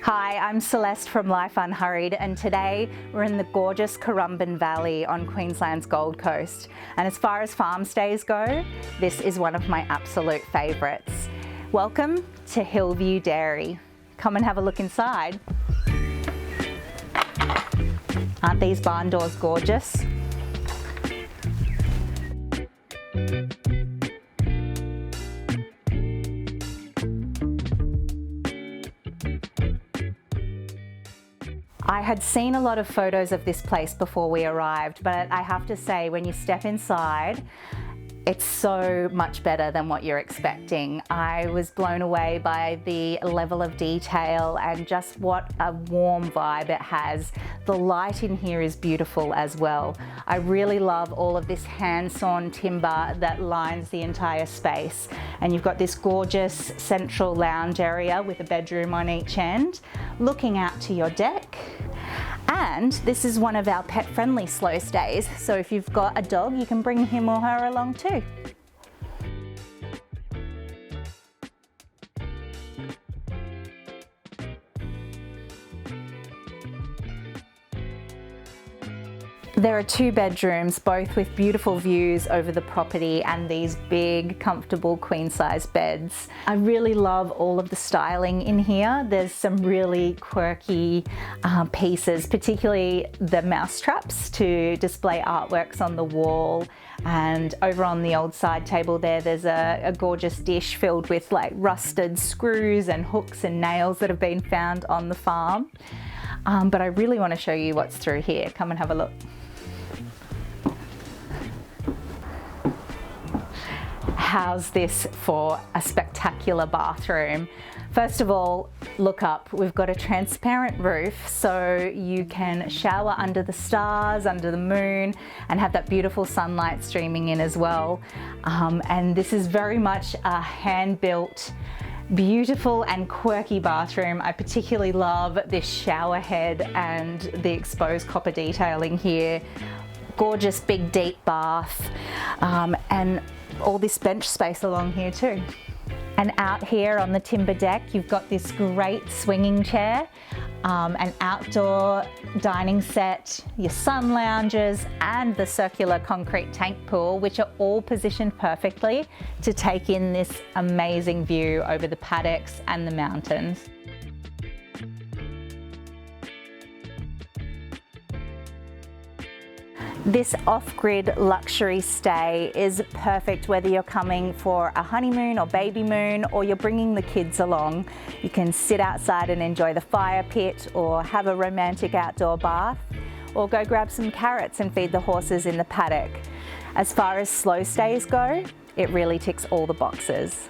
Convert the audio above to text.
Hi, I'm Celeste from Life Unhurried, and today we're in the gorgeous Currumbin Valley on Queensland's Gold Coast. And as far as farm stays go, this is one of my absolute favourites. Welcome to Hillview Dairy. Come and have a look inside. Aren't these barn doors gorgeous? I had seen a lot of photos of this place before we arrived, but I have to say, when you step inside, it's so much better than what you're expecting. I was blown away by the level of detail and just what a warm vibe it has. The light in here is beautiful as well. I really love all of this hand-sawn timber that lines the entire space. And you've got this gorgeous central lounge area with a bedroom on each end, looking out to your deck. And this is one of our pet-friendly slow stays, so if you've got a dog, you can bring him or her along too. There are 2 bedrooms, both with beautiful views over the property and these big, comfortable queen-size beds. I really love all of the styling in here. There's some really quirky pieces, particularly the mouse traps to display artworks on the wall. And over on the old side table there's a gorgeous dish filled with like rusted screws and hooks and nails that have been found on the farm. But I really want to show you what's through here. Come and have a look. How's this for a spectacular bathroom? First of all, look up. We've got a transparent roof so you can shower under the stars, under the moon, and have that beautiful sunlight streaming in as well. And this is very much a hand-built, beautiful and quirky bathroom. I particularly love this shower head and the exposed copper detailing here. Gorgeous big deep bath, and all this bench space along here too. And out here on the timber deck, you've got this great swinging chair, an outdoor dining set, your sun lounges, and the circular concrete tank pool, which are all positioned perfectly to take in this amazing view over the paddocks and the mountains. This off-grid luxury stay is perfect whether you're coming for a honeymoon or baby moon, or you're bringing the kids along. You can sit outside and enjoy the fire pit, or have a romantic outdoor bath, or go grab some carrots and feed the horses in the paddock. As far as slow stays go, it really ticks all the boxes.